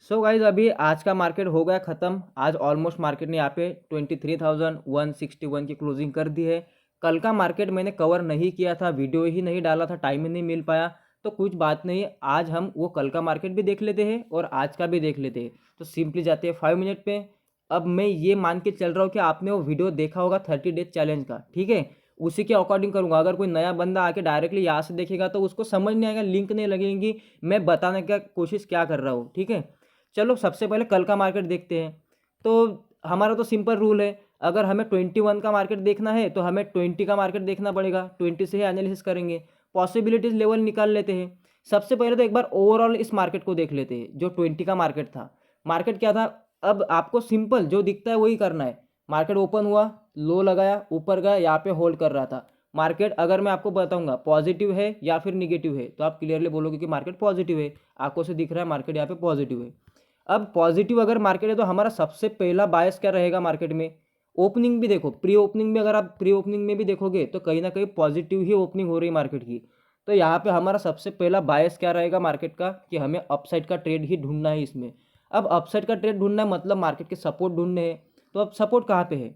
So guys अभी आज का मार्केट हो गया ख़त्म। आज ऑलमोस्ट मार्केट ने यहाँ पे 23,161 की क्लोजिंग कर दी है। कल का मार्केट मैंने कवर नहीं किया था, वीडियो ही नहीं डाला था, टाइम ही नहीं मिल पाया। तो कुछ बात नहीं, आज हम वो कल का मार्केट भी देख लेते हैं और आज का भी देख लेते हैं। तो सिंपली जाते हैं 5 मिनट पे। अब मैं ये मान के चल रहा हूँ कि आपने वो वीडियो देखा होगा 30 डेज चैलेंज का, ठीक है। उसी के अकॉर्डिंग करूँगा। अगर कोई नया बंदा आके डायरेक्टली यहाँ से देखेगा तो उसको समझ नहीं आएगा, लिंक नहीं लगेगी मैं बताने का कोशिश क्या कर रहा हूँ, ठीक है। चलो सबसे पहले कल का मार्केट देखते हैं। तो हमारा तो सिंपल रूल है, अगर हमें 21 का मार्केट देखना है तो हमें 20 का मार्केट देखना पड़ेगा। 20 से ही एनालिसिस करेंगे, पॉसिबिलिटीज लेवल निकाल लेते हैं। सबसे पहले तो एक बार ओवरऑल इस मार्केट को देख लेते हैं। जो 20 का मार्केट था, मार्केट क्या था। अब आपको सिंपल जो दिखता है वही करना है। मार्केट ओपन हुआ, लो लगाया, ऊपर गया, यहाँ पे होल्ड कर रहा था। मार्केट अगर मैं आपको बताऊंगा पॉजिटिव है या फिर निगेटिव है तो आप क्लियरली बोलोगे कि मार्केट पॉजिटिव है। आंखों से दिख रहा है मार्केट यहाँ पे पॉजिटिव है। अब पॉजिटिव अगर मार्केट है तो हमारा सबसे पहला बायस क्या रहेगा मार्केट में। ओपनिंग भी देखो, प्री ओपनिंग में, अगर आप प्री ओपनिंग में भी देखोगे तो कहीं ना कहीं पॉजिटिव ही ओपनिंग हो रही है मार्केट की। तो यहाँ पे हमारा सबसे पहला बायस क्या रहेगा मार्केट का कि हमें अपसाइड का ट्रेड ही ढूंढना है इसमें। अब अपसाइड का ट्रेड ढूंढना है मतलब मार्केट के सपोर्ट ढूंढने हैं। तो अब सपोर्ट कहाँ पे है,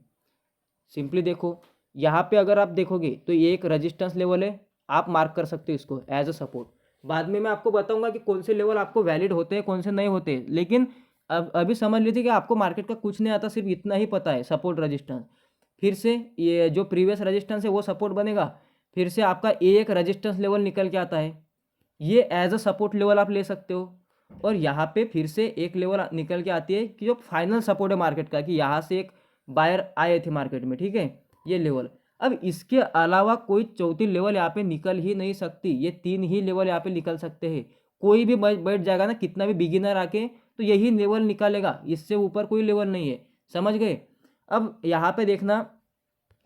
सिंपली देखो। यहाँ पे अगर आप देखोगे तो ये एक रेजिस्टेंस लेवल है, आप मार्क कर सकते हो इसको एज अ सपोर्ट। बाद में मैं आपको बताऊंगा कि कौन से लेवल आपको वैलिड होते हैं कौन से नहीं होते, लेकिन अब अभी समझ लीजिए कि आपको मार्केट का कुछ नहीं आता, सिर्फ इतना ही पता है सपोर्ट रेजिस्टेंस। फिर से ये जो प्रीवियस रेजिस्टेंस है वो सपोर्ट बनेगा, फिर से आपका एक रेजिस्टेंस लेवल निकल के आता है, ये एज अ सपोर्ट लेवल आप ले सकते हो। और यहाँ पे फिर से एक लेवल निकल के आती है कि जो फाइनल सपोर्ट है मार्केट का, कि यहाँ से एक बायर आए थे मार्केट में, ठीक है, ये लेवल। अब इसके अलावा कोई चौथी लेवल यहाँ पे निकल ही नहीं सकती, ये तीन ही लेवल यहाँ पे निकल सकते हैं। कोई भी बैठ जाएगा ना, कितना भी बिगिनर आके, तो यही लेवल निकालेगा, इससे ऊपर कोई लेवल नहीं है, समझ गए। अब यहाँ पे देखना,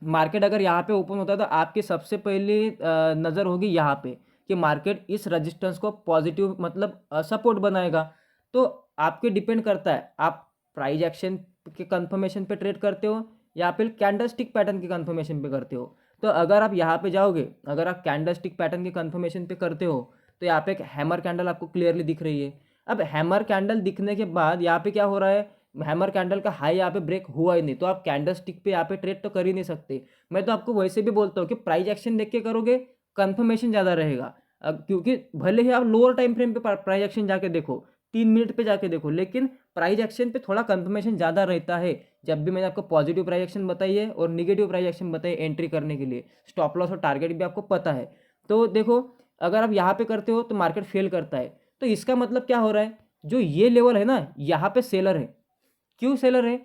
मार्केट अगर यहाँ पे ओपन होता है तो आपकी सबसे पहली नज़र होगी यहाँ पे कि मार्केट इस रेजिस्टेंस को पॉजिटिव मतलब सपोर्ट बनाएगा। तो आपके डिपेंड करता है आप प्राइस एक्शन के कंफर्मेशन पे ट्रेड करते हो या फिर कैंडलस्टिक पैटर्न के कंफर्मेशन पे करते हो। तो अगर आप यहाँ पे जाओगे, अगर आप कैंडलस्टिक पैटर्न के कंफर्मेशन पे करते हो तो यहाँ पे एक हैमर कैंडल आपको क्लियरली दिख रही है। अब हैमर कैंडल दिखने के बाद यहाँ पे क्या हो रहा है, हैमर कैंडल का हाई यहाँ पे ब्रेक हुआ ही नहीं, तो आप कैंडल स्टिक पे यहाँ पे ट्रेड तो कर ही नहीं सकते। मैं तो आपको वैसे भी बोलता हूँ कि प्राइस एक्शन देख के करोगे कंफर्मेशन ज़्यादा रहेगा। क्योंकि भले ही आप लोअर टाइम फ्रेम पे प्राइस एक्शन जाके देखो, 3 मिनट पे जाके देखो, लेकिन प्राइस एक्शन पे थोड़ा कंफर्मेशन ज़्यादा रहता है। जब भी मैंने आपको पॉजिटिव प्राइस एक्शन बताई है और निगेटिव प्राइस एक्शन बताई एंट्री करने के लिए, स्टॉप लॉस और टारगेट भी आपको पता है। तो देखो, अगर आप यहाँ पे करते हो तो मार्केट फेल करता है। तो इसका मतलब क्या हो रहा है, जो ये लेवल है ना, यहाँ पे सेलर है। क्यों सेलर है,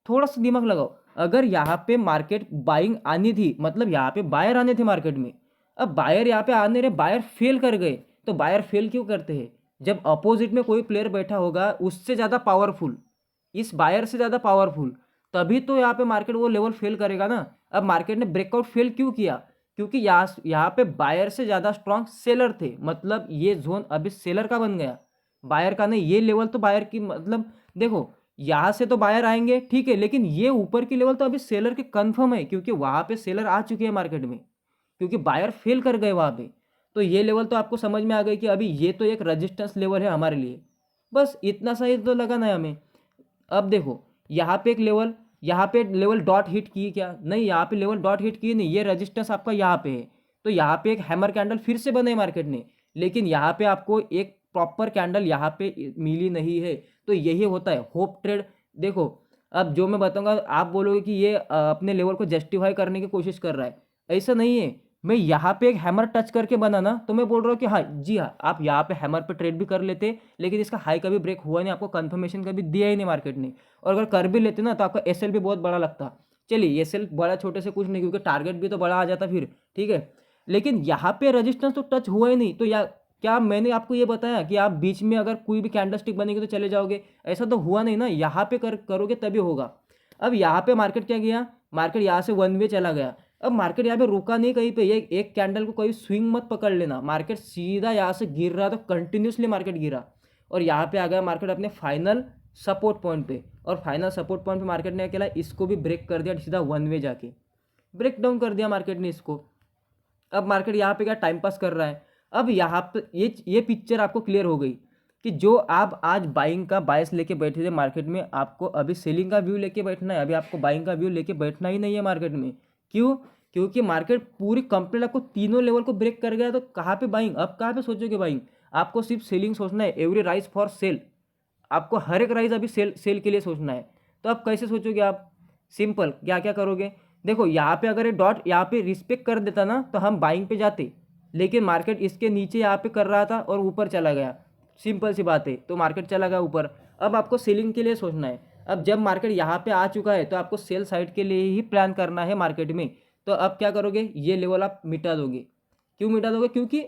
थोड़ा सा दिमाग लगाओ। अगर यहाँ पे मार्केट बाइंग आनी थी मतलब यहाँ पे बायर आने थे मार्केट में, अब बायर यहाँ पे आने रहे, बायर फेल कर गए। तो बायर फेल क्यों करते हैं, जब अपोजिट में कोई प्लेयर बैठा होगा उससे ज़्यादा पावरफुल, इस बायर से ज़्यादा पावरफुल, तभी तो यहाँ पे मार्केट वो लेवल फेल करेगा ना। अब मार्केट ने ब्रेकआउट फेल क्यों किया, क्योंकि यहाँ पे बायर से ज़्यादा स्ट्रांग सेलर थे, मतलब ये जोन अभी सेलर का बन गया, बायर का नहीं। ये लेवल तो बायर की मतलब देखो, यहाँ से तो बायर आएंगे ठीक है, लेकिन ये ऊपर की लेवल तो अभी सेलर के कंफर्म है, क्योंकि वहाँ पे सेलर आ चुके हैं मार्केट में, क्योंकि बायर फेल कर गए वहाँ पे। तो ये लेवल तो आपको समझ में आ गई कि अभी ये तो एक रजिस्टेंस लेवल है हमारे लिए। बस इतना सा ही तो लगाना है हमें। अब देखो, यहाँ पे एक लेवल, यहाँ पे लेवल डॉट हिट की क्या, नहीं यहाँ पे लेवल डॉट हिट की नहीं, ये रजिस्टेंस आपका यहाँ पे है। तो यहाँ पे एक हैमर कैंडल फिर से बने मार्केट ने, लेकिन यहाँ पे आपको एक प्रॉपर कैंडल यहाँ पे मिली नहीं है। तो यही होता है होप ट्रेड। देखो, अब जो मैं बताऊंगा आप बोलोगे कि ये अपने लेवल को जस्टिफाई करने की कोशिश कर रहा है, ऐसा नहीं है। मैं यहाँ पे एक हैमर टच करके बना ना, तो मैं बोल रहा हूँ कि हाँ जी हाँ, आप यहाँ पे हैमर पे ट्रेड भी कर लेते, लेकिन इसका हाई कभी ब्रेक हुआ नहीं, आपको कंफर्मेशन कभी दिया ही नहीं मार्केट ने। और अगर कर भी लेते ना तो आपका एसएल भी बहुत बड़ा लगता। चलिए एसएल बड़ा छोटे से कुछ नहीं, क्योंकि टारगेट भी तो बड़ा आ जाता फिर, ठीक है। लेकिन यहाँ पे रजिस्टेंस तो टच हुआ ही नहीं, तो या क्या मैंने आपको ये बताया कि आप बीच में अगर कोई भी कैंडलस्टिक बनेगी तो चले जाओगे, ऐसा तो हुआ नहीं ना। यहाँ पे करोगे तभी होगा। अब यहाँ पे मार्केट क्या गया, मार्केट यहाँ से वन वे चला गया। अब मार्केट यहाँ पे रुका नहीं कहीं पे, ये एक कैंडल को कोई स्विंग मत पकड़ लेना, मार्केट सीधा यहाँ से गिर रहा तो कंटिन्यूसली मार्केट गिरा, और यहाँ पे आ गया मार्केट अपने फाइनल सपोर्ट पॉइंट पे, और फाइनल सपोर्ट पॉइंट पे मार्केट ने अकेला इसको भी ब्रेक कर दिया, सीधा वन वे जाके ब्रेक डाउन कर दिया मार्केट ने इसको। अब मार्केट यहाँ पे क्या टाइम पास कर रहा है। अब यहाँ पे ये पिक्चर आपको क्लियर हो गई। कि जो आप आज बाइंग का बायस लेके बैठे थे मार्केट में, आपको अभी सेलिंग का व्यू लेके बैठना है, अभी आपको बाइंग का व्यू लेके बैठना ही नहीं है मार्केट में। क्यों? क्योंकि मार्केट पूरी कंप्लीट आपको तीनों लेवल को ब्रेक कर गया, तो कहाँ पे बाइंग, अब कहाँ पे सोचोगे बाइंग? आपको सिर्फ सेलिंग सोचना है, एवरी राइज फॉर सेल, आपको हर एक राइज अभी सेल सेल के लिए सोचना है। तो अब कैसे सोचोगे आप? सिंपल, क्या क्या करोगे? देखो यहाँ पे अगर ये डॉट यहाँ पे रिस्पेक्ट कर देता ना तो हम बाइंग पे जाते, लेकिन मार्केट इसके नीचे यहाँ पे कर रहा था और ऊपर चला गया, सिंपल सी बात है, तो मार्केट चला गया ऊपर। अब आपको सेलिंग के लिए सोचना है। अब जब मार्केट यहाँ पे आ चुका है तो आपको सेल साइड के लिए ही प्लान करना है मार्केट में। तो अब क्या करोगे? ये लेवल आप मिटा दोगे। क्यों मिटा दोगे? क्योंकि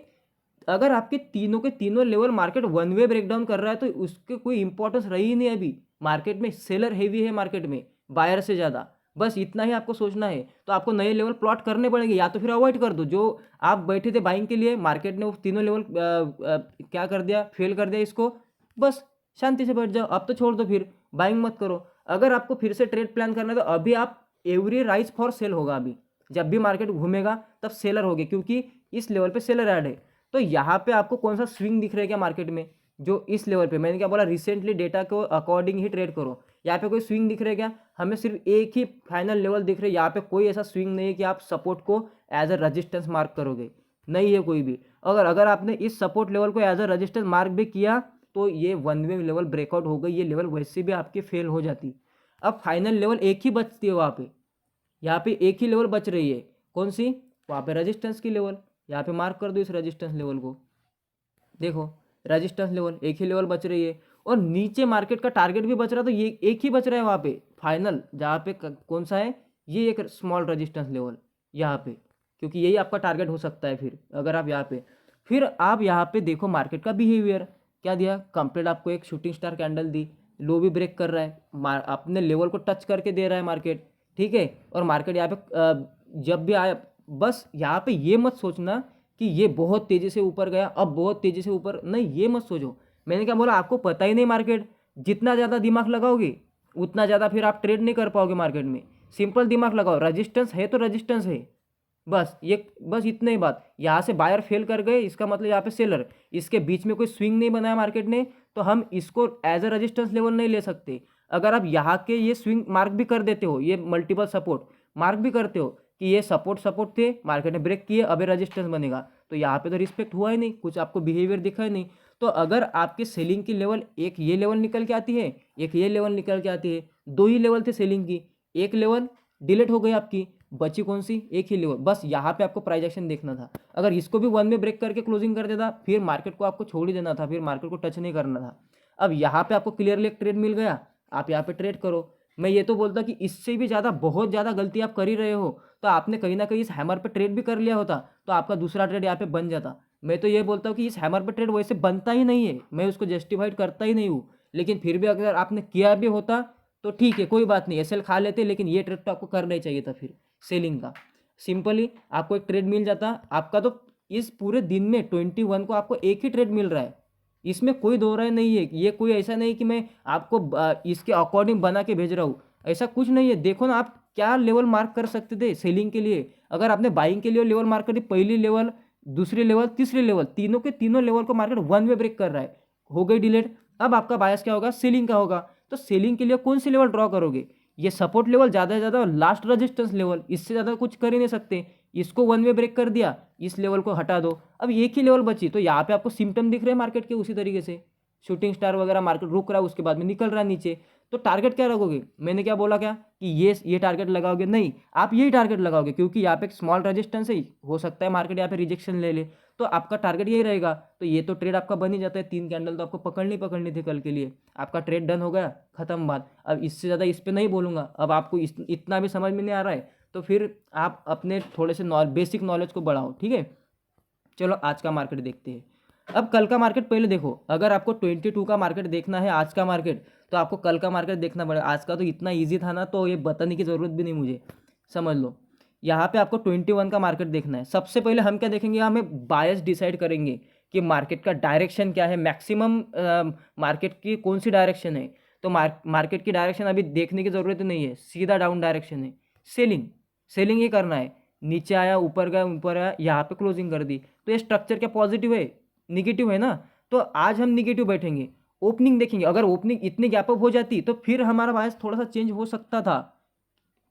अगर आपके तीनों के तीनों level market one way breakdown कर रहा है तो उसके कोई इंपॉर्टेंस रही ही नहीं अभी मार्केट में। सेलर हेवी है मार्केट में बायर से ज़्यादा, बस इतना ही आपको सोचना है। तो आपको नए लेवल प्लॉट करने पड़ेंगे, या तो फिर अवॉइड कर दो। जो आप बैठे थे बाइंग के लिए, मार्केट ने वो तीनों लेवल क्या कर दिया, फेल कर दिया इसको, बस शांति से बैठ जाओ। अब तो छोड़ दो, फिर बाइंग मत करो। अगर आपको फिर से ट्रेड प्लान करना है तो अभी आप एवरी राइज फॉर सेल होगा, अभी जब भी मार्केट घूमेगा तब सेलर होगे, क्योंकि इस लेवल पे सेलर ऐड है। तो यहाँ पे आपको कौन सा स्विंग दिख रहा है क्या मार्केट में? जो इस लेवल पे, मैंने क्या बोला, रिसेंटली डेटा को अकॉर्डिंग ही ट्रेड करो। यहाँ पे कोई स्विंग दिख रहा है क्या? हमें सिर्फ एक ही फाइनल लेवल दिख रहा है, यहाँ पे कोई ऐसा स्विंग नहीं है कि आप सपोर्ट को एज अ रजिस्टेंस मार्क करोगे, नहीं है कोई भी। अगर अगर आपने इस सपोर्ट लेवल को एज अ रजिस्टेंस मार्क भी किया तो ये वन वे लेवल ब्रेकआउट हो गई, ये लेवल वैसे भी आपकी फेल हो जाती। अब फाइनल लेवल एक ही बचती है वहाँ पे, यहाँ पे एक ही लेवल बच रही है, कौन सी? वहाँ पे रजिस्टेंस की लेवल। यहाँ पे मार्क कर दो इस रजिस्टेंस लेवल को, देखो रजिस्टेंस लेवल एक ही लेवल बच रही है, और नीचे मार्केट का टारगेट भी बच रहा, तो ये एक ही बच रहा है वहाँ पे फाइनल, जहाँ पे कौन सा है, ये एक स्मॉल रजिस्टेंस लेवल यहाँ पे, क्योंकि यही आपका टारगेट हो सकता है। फिर अगर आप यहाँ पे, फिर आप यहाँ पे देखो मार्केट का बिहेवियर क्या दिया। कंप्लीट आपको एक शूटिंग स्टार कैंडल दी, लो भी ब्रेक कर रहा है, अपने लेवल को टच करके दे रहा है मार्केट, ठीक है। और मार्केट यहाँ पे जब भी आया, बस यहाँ पे ये मत सोचना कि ये बहुत तेज़ी से ऊपर गया, अब बहुत तेज़ी से ऊपर, नहीं, ये मत सोचो। मैंने क्या बोला, आपको पता ही नहीं मार्केट, जितना ज़्यादा दिमाग लगाओगे उतना ज़्यादा फिर आप ट्रेड नहीं कर पाओगे मार्केट में। सिंपल दिमाग लगाओ, रजिस्टेंस है तो रजिस्टेंस है, बस ये, बस इतने ही बात। यहाँ से बायर फेल कर गए, इसका मतलब यहाँ पे सेलर, इसके बीच में कोई स्विंग नहीं बनाया मार्केट ने, तो हम इसको एज अ रजिस्टेंस लेवल नहीं ले सकते। अगर आप यहाँ के ये स्विंग मार्क भी कर देते हो, ये मल्टीपल सपोर्ट मार्क भी करते हो कि ये सपोर्ट थे, मार्केट ने ब्रेक किए, अब रजिस्टेंस बनेगा, तो यहाँ पे तो रिस्पेक्ट हुआ ही नहीं, कुछ आपको बिहेवियर दिखा ही नहीं। तो अगर आपके सेलिंग की लेवल, एक ये लेवल निकल के आती है, एक ये लेवल निकल के आती है, दो ही लेवल थे सेलिंग की, एक लेवल डिलीट हो गई आपकी, बची कौन सी, एक ही लेवल। बस यहाँ पे आपको प्राइस एक्शन देखना था। अगर इसको भी वन में ब्रेक करके क्लोजिंग कर देता, फिर मार्केट को आपको छोड़ ही देना था, फिर मार्केट को टच नहीं करना था। अब यहाँ पे आपको क्लियरली एक ट्रेड मिल गया, आप यहाँ पे ट्रेड करो। मैं ये तो बोलता कि इससे भी ज़्यादा, बहुत ज़्यादा गलती आप कर ही रहे हो, तो आपने कहीं ना कहीं इस हैमर पे ट्रेड भी कर लिया होता, तो आपका दूसरा ट्रेड यहाँ पे बन जाता। मैं तो ये बोलता हूँ कि इस हैमर पे ट्रेड वैसे बनता ही नहीं है, मैं उसको जस्टिफाइड करता ही नहीं हूँ, लेकिन फिर भी अगर आपने किया भी होता तो ठीक है, कोई बात नहीं, एसएल खा लेते, लेकिन ये ट्रेड तो आपको करना ही चाहिए था फिर सेलिंग का। सिंपली आपको एक ट्रेड मिल जाता आपका, तो इस पूरे दिन में 21 को आपको एक ही ट्रेड मिल रहा है, इसमें कोई दो राय नहीं है। ये कोई ऐसा नहीं कि मैं आपको इसके अकॉर्डिंग बना के भेज रहा हूँ, ऐसा कुछ नहीं है। देखो ना, आप क्या लेवल मार्क कर सकते थे सेलिंग के लिए, अगर आपने बाइंग के लिए लेवल मार्क करी, पहली लेवल, दूसरी लेवल, तीसरी लेवल, तीनों के तीनों लेवल को मार्केट वन वे ब्रेक कर रहा है, हो गई डिलेट। अब आपका बायस क्या होगा, सेलिंग का होगा। तो सेलिंग के लिए कौन सी लेवल ड्रॉ करोगे? ये सपोर्ट लेवल, ज़्यादा से ज़्यादा लास्ट रेजिस्टेंस लेवल, इससे ज़्यादा कुछ कर ही नहीं सकते। इसको वन वे ब्रेक कर दिया, इस लेवल को हटा दो, अब एक ही लेवल बची। तो यहाँ पे आपको सिम्टम दिख रहे हैं मार्केट के, उसी तरीके से शूटिंग स्टार वगैरह मार्केट रुक रहा है, उसके बाद में निकल रहा है नीचे। तो टारगेट क्या रखोगे? मैंने क्या बोला क्या कि ये टारगेट लगाओगे? नहीं, आप यही टारगेट लगाओगे, क्योंकि यहाँ पे एक स्मॉल रेजिस्टेंस है, हो सकता है मार्केट यहाँ पे रिजेक्शन ले ले, तो आपका टारगेट यही रहेगा। तो ये तो ट्रेड आपका बन ही जाता है, 3 कैंडल तो आपको पकड़नी थी कल के लिए, आपका ट्रेड डन हो गया, खत्म बात। अब इससे ज़्यादा इस पर नहीं बोलूँगा। अब आपको इतना भी समझ में नहीं आ रहा है तो फिर आप अपने थोड़े से बेसिक नॉलेज को बढ़ाओ, ठीक है। चलो आज का मार्केट देखते हैं। अब कल का मार्केट पहले देखो, अगर आपको 22 का मार्केट देखना है आज का मार्केट, तो आपको कल का मार्केट देखना पड़ेगा। आज का तो इतना ईजी था ना, तो ये बताने की ज़रूरत भी नहीं मुझे, समझ लो। यहाँ पे आपको 21 का मार्केट देखना है। सबसे पहले हम क्या देखेंगे, हमें बायस डिसाइड करेंगे कि मार्केट का डायरेक्शन क्या है, मैक्सिमम मार्केट की कौन सी डायरेक्शन है। तो मार्केट की डायरेक्शन अभी देखने की ज़रूरत नहीं है, सीधा डाउन डायरेक्शन है, सेलिंग ही करना है। नीचे आया, ऊपर गया, ऊपर आया, यहाँ पे क्लोजिंग कर दी, तो ये स्ट्रक्चर क्या पॉजिटिव है, निगेटिव है ना? तो आज हम निगेटिव बैठेंगे, ओपनिंग देखेंगे, अगर ओपनिंग इतनी गैप अप हो जाती तो फिर हमारा बायस थोड़ा सा चेंज हो सकता था,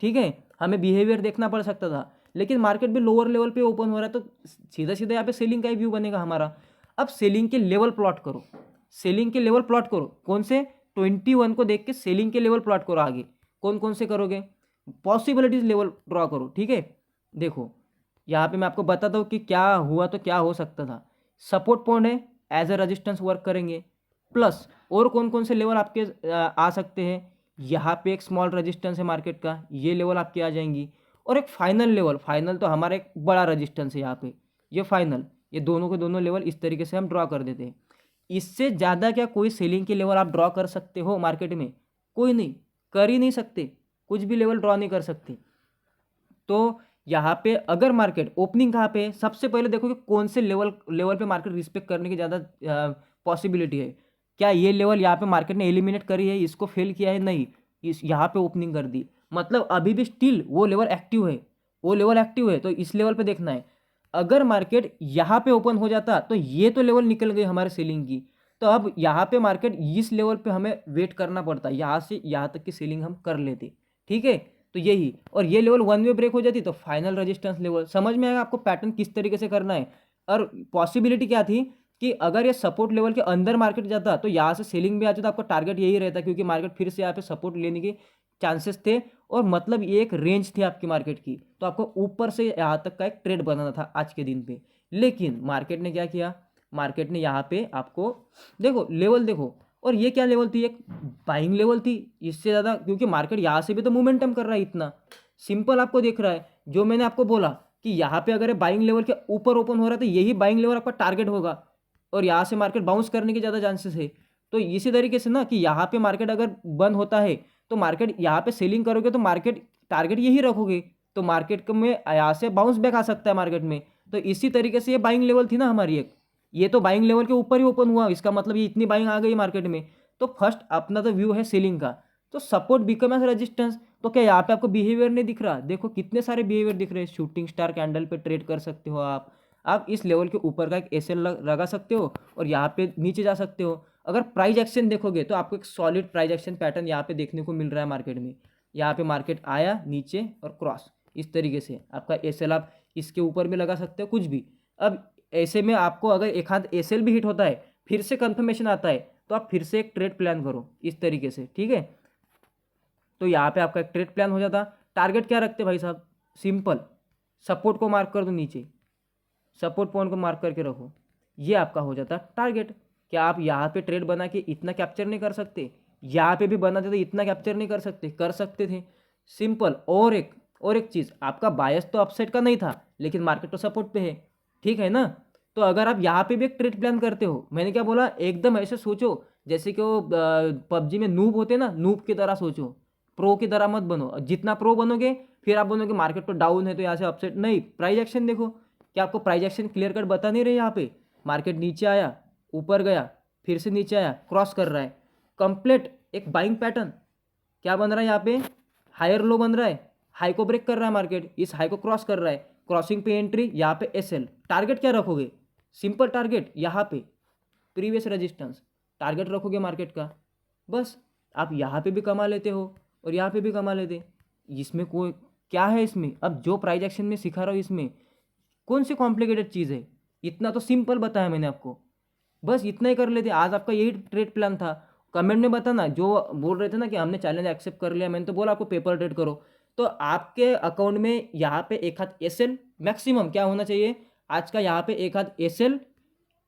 ठीक है, हमें बिहेवियर देखना पड़ सकता था। लेकिन मार्केट भी लोअर लेवल पे ओपन हो रहा है तो सीधा सीधा यहाँ पे सेलिंग का ही व्यू बनेगा हमारा। अब सेलिंग के लेवल प्लॉट करो, सेलिंग के लेवल प्लॉट करो, कौन से 21 को देख के सेलिंग के लेवल प्लॉट करो। आगे कौन कौन से करोगे, पॉसिबिलिटीज लेवल ड्रॉ करो, ठीक है। देखो यहाँ पे मैं आपको बताता हूँ कि क्या हुआ तो क्या हो सकता था। सपोर्ट पॉइंट है, एज ए रजिस्टेंस वर्क करेंगे, प्लस और कौन कौन से लेवल आपके आ सकते हैं। यहाँ पे एक स्मॉल रेजिस्टेंस है मार्केट का, ये लेवल आपके आ जाएंगी, और एक फाइनल लेवल, फाइनल तो हमारा एक बड़ा रेजिस्टेंस है यहाँ पे, ये फाइनल, ये दोनों के दोनों लेवल इस तरीके से हम ड्रॉ कर देते हैं। इससे ज़्यादा क्या कोई सेलिंग के लेवल आप ड्रॉ कर सकते हो मार्केट में? कोई नहीं, कर ही नहीं सकते, कुछ भी लेवल ड्रॉ नहीं कर सकते। तो यहाँ पे अगर मार्केट ओपनिंग कहाँ पे है, सबसे पहले देखो कि कौन से लेवल पे मार्केट रिस्पेक्ट करने की ज़्यादा पॉसिबिलिटी है। क्या ये लेवल यहाँ पे मार्केट ने एलिमिनेट करी है, इसको फेल किया है? नहीं, इस यहाँ पे ओपनिंग कर दी, मतलब अभी भी स्टिल वो लेवल एक्टिव है, वो लेवल एक्टिव है। तो इस लेवल पे देखना है। अगर मार्केट यहाँ पे ओपन हो जाता तो ये तो लेवल निकल गई हमारे सेलिंग की, तो अब यहाँ पे मार्केट इस लेवल पे हमें वेट करना पड़ता, यहाँ से यहाँ तक की सेलिंग हम कर लेते, ठीक है। तो यही, और ये लेवल वन वे ब्रेक हो जाती तो फाइनल रेजिस्टेंस लेवल। समझ में आएगा आपको पैटर्न किस तरीके से करना है। और पॉसिबिलिटी क्या थी कि अगर ये सपोर्ट लेवल के अंदर मार्केट जाता तो यहाँ से सेलिंग भी आती तो आपका टारगेट यही रहता, क्योंकि मार्केट फिर से यहाँ पे सपोर्ट लेने के चांसेस थे, और मतलब ये एक रेंज थी आपकी मार्केट की, तो आपको ऊपर से यहाँ तक का एक ट्रेड बनाना था आज के दिन पे। लेकिन मार्केट ने क्या किया, मार्केट ने यहाँ पे आपको देखो लेवल देखो, और ये क्या लेवल थी, एक बाइंग लेवल थी, इससे ज़्यादा, क्योंकि मार्केट यहाँ से भी तो मोमेंटम कर रहा है इतना सिंपल आपको दिख रहा है। जो मैंने आपको बोला कि यहाँ पे अगर बाइंग लेवल के ऊपर ओपन हो रहा है तो यही बाइंग लेवल आपका टारगेट होगा, और यहाँ से मार्केट बाउंस करने के ज़्यादा चांसेस है। तो इसी तरीके से ना कि यहाँ पे मार्केट अगर बंद होता है तो मार्केट यहाँ पे सेलिंग करोगे तो मार्केट टारगेट यही रखोगे, तो मार्केट में यहाँ से बाउंस बैक आ सकता है मार्केट में। तो इसी तरीके से ये बाइंग लेवल थी ना हमारी एक, ये तो बाइंग लेवल के ऊपर ही ओपन हुआ, इसका मतलब ये इतनी बाइंग आ गई मार्केट में। तो फर्स्ट अपना तो व्यू है सेलिंग का, तो सपोर्ट बिकम एज रेजिस्टेंस। तो क्या यहाँ पे आपको बिहेवियर नहीं दिख रहा? देखो कितने सारे बिहेवियर दिख रहे हैं। शूटिंग स्टार कैंडल पे ट्रेड कर सकते हो आप इस लेवल के ऊपर का एक एसएल लगा सकते हो, और यहाँ पे नीचे जा सकते हो। अगर प्राइस एक्शन देखोगे तो आपको एक सॉलिड प्राइस एक्शन पैटर्न यहाँ पे देखने को मिल रहा है मार्केट में। यहाँ पे मार्केट आया नीचे और क्रॉस, इस तरीके से आपका एसएल आप इसके ऊपर भी लगा सकते हो कुछ भी। अब ऐसे में आपको अगर एक हाथ एसएल भी हिट होता है, फिर से कंफर्मेशन आता है, तो आप फिर से एक ट्रेड प्लान करो इस तरीके से, ठीक है। तो यहाँ पे आपका एक ट्रेड प्लान हो जाता। टारगेट क्या रखते भाई साहब? सिंपल, सपोर्ट को मार्क कर दो नीचे, सपोर्ट पॉइंट को मार्क करके रखो, ये आपका हो जाता टारगेट। क्या आप यहाँ पे ट्रेड बना के इतना कैप्चर नहीं कर सकते? यहाँ पे भी बनाते तो इतना कैप्चर नहीं कर सकते? कर सकते थे, सिंपल। और एक चीज़, आपका बायस तो अपसाइड का नहीं था, लेकिन मार्केट तो सपोर्ट पे है, ठीक है ना। तो अगर आप यहाँ पे भी एक ट्रेड प्लान करते हो, मैंने क्या बोला, एकदम ऐसे सोचो जैसे कि वो पबजी में नूब होते ना, नूब की तरह सोचो, प्रो की तरह मत बनो। जितना प्रो बनोगे फिर आप बनोगे मार्केट तो डाउन है तो यहाँ से अपसेट नहीं। प्राइस एक्शन देखो, क्या आपको प्राइस एक्शन क्लियर कट बता नहीं रहे? यहाँ पे मार्केट नीचे आया, ऊपर गया, फिर से नीचे आया, क्रॉस कर रहा है, कंप्लीट एक बाइंग पैटर्न। क्या बन रहा है यहाँ पे? हायर लो बन रहा है, हाई को ब्रेक कर रहा है मार्केट, इस हाई को क्रॉस कर रहा है, क्रॉसिंग पे एंट्री, यहाँ पे एसएल। टारगेट क्या रखोगे? सिंपल टारगेट यहाँ पे प्रीवियस रेजिस्टेंस टारगेट रखोगे मार्केट का, बस। आप यहाँ पे भी कमा लेते हो और यहाँ पे भी कमा लेते, इसमें कोई क्या है इसमें? अब जो प्राइस एक्शन में सिखा रहा हूँ इसमें कौन सी कॉम्प्लिकेटेड चीज़ है? इतना तो सिंपल बताया मैंने आपको, बस इतना ही कर लेते। आज आपका यही ट्रेड प्लान था। कमेंट में बताना, जो बोल रहे थे ना कि हमने चैलेंज एक्सेप्ट कर लिया, मैंने तो बोला आपको पेपर ट्रेड करो। तो आपके अकाउंट में यहाँ पे एक हाथ एसएल मैक्सिमम क्या होना चाहिए आज का, यहाँ पे एक हाथ एसएल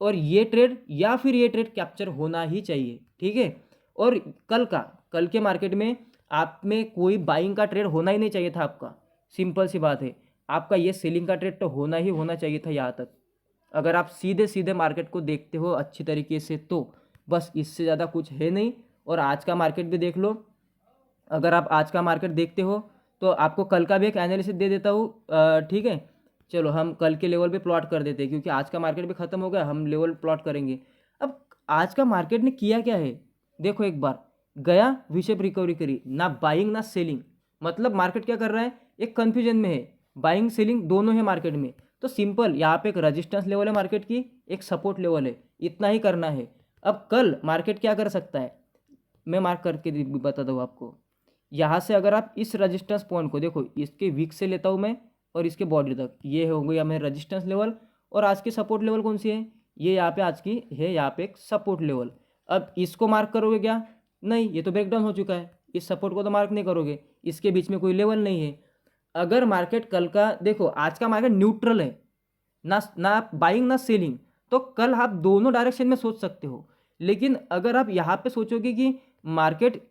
और ये ट्रेड या फिर ये ट्रेड कैप्चर होना ही चाहिए, ठीक है। और कल के मार्केट में आप में कोई बाइंग का ट्रेड होना ही नहीं चाहिए था आपका, सिंपल सी बात है। आपका ये सेलिंग का ट्रेड तो होना ही होना चाहिए था यहाँ तक, अगर आप सीधे सीधे मार्केट को देखते हो अच्छी तरीके से तो। बस इससे ज़्यादा कुछ है नहीं। और आज का मार्केट भी देख लो, अगर आप आज का मार्केट देखते हो तो आपको कल का भी एक एनालिसिस दे देता हूँ, ठीक है। चलो हम कल के लेवल पे प्लॉट कर देते हैं, क्योंकि आज का मार्केट भी ख़त्म हो गया, हम लेवल प्लॉट करेंगे। अब आज का मार्केट ने किया क्या है देखो एक बार, गया वी शेप रिकवरी करी, ना बाइंग ना सेलिंग, मतलब मार्केट क्या कर रहा है, एक कन्फ्यूजन में है, बाइंग सेलिंग दोनों है मार्केट में। तो सिंपल यहाँ पे एक रेजिस्टेंस लेवल है मार्केट की, एक सपोर्ट लेवल है, इतना ही करना है। अब कल मार्केट क्या कर सकता है, मैं मार्क करके बता दूँ आपको। यहाँ से अगर आप इस रजिस्टेंस पॉइंट को देखो, इसके वीक से लेता हूँ मैं और इसके बॉडी तक, ये हो गया मेरा रजिस्टेंस लेवल। और आज की सपोर्ट लेवल कौन सी है, ये यहाँ पे आज की है, यहाँ पे एक सपोर्ट लेवल। अब इसको मार्क करोगे क्या, नहीं, ये तो ब्रेकडाउन हो चुका है, इस सपोर्ट को तो मार्क नहीं करोगे, इसके बीच में कोई लेवल नहीं है। अगर मार्केट कल का देखो, आज का मार्केट न्यूट्रल है, ना बाइंग ना सेलिंग, तो कल आप दोनों डायरेक्शन में सोच सकते हो। लेकिन अगर आप यहाँ पे सोचोगे कि मार्केट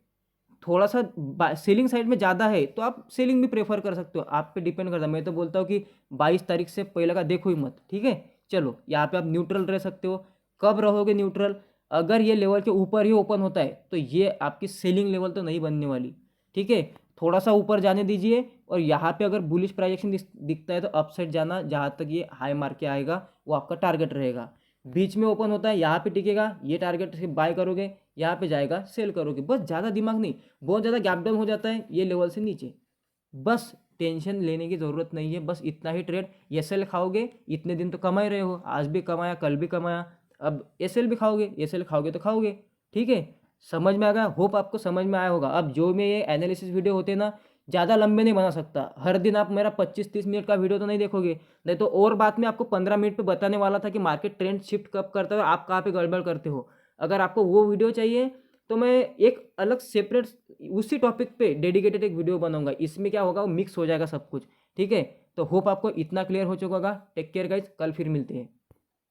थोड़ा सा सेलिंग साइड में ज़्यादा है, तो आप सेलिंग भी प्रेफर कर सकते हो, आप पे डिपेंड करता है। मैं तो बोलता हूँ कि 22 तारीख से पहले का देखो ही मत, ठीक है। चलो, यहाँ पे आप न्यूट्रल रह सकते हो। कब रहोगे न्यूट्रल, अगर ये लेवल के ऊपर ही ओपन होता है तो ये आपकी सेलिंग लेवल तो नहीं बनने वाली, ठीक है। थोड़ा सा ऊपर जाने दीजिए, और यहाँ पे अगर बुलिश प्राइजेक्शन दिखता है तो अपसाइड जाना, जहाँ तक ये हाई मार्क के आएगा वो आपका टारगेट रहेगा। बीच में ओपन होता है, यहाँ पे टिकेगा, ये टारगेट से बाय करोगे, यहाँ पे जाएगा सेल करोगे, बस। ज़्यादा दिमाग नहीं, बहुत ज़्यादा गैप डाउन हो जाता है ये लेवल से नीचे, बस टेंशन लेने की ज़रूरत नहीं है, बस इतना ही ट्रेड। एसएल खाओगे, इतने दिन तो कमा ही रहे हो, आज भी कमाया, कल भी कमाया, अब एसएल भी खाओगे, एसएल खाओगे तो खाओगे, ठीक है। समझ में आ गया, होप आपको समझ में आया होगा। अब जो मैं ये एनालिसिस वीडियो होते हैं ना, ज़्यादा लंबे नहीं बना सकता, हर दिन आप मेरा 25-30 मिनट का वीडियो तो नहीं देखोगे, नहीं तो और बात में आपको 15 मिनट पे बताने वाला था कि मार्केट ट्रेंड शिफ्ट कब करता है और आप कहाँ पे गड़बड़ करते हो। अगर आपको वो वीडियो चाहिए तो मैं एक अलग सेपरेट उसी टॉपिक पे डेडिकेटेड एक वीडियो बनाऊंगा, इसमें क्या होगा, वो मिक्स हो जाएगा सब कुछ, ठीक है। तो होप आपको इतना क्लियर हो चुका होगा। टेक केयर गाइज, कल फिर मिलते हैं।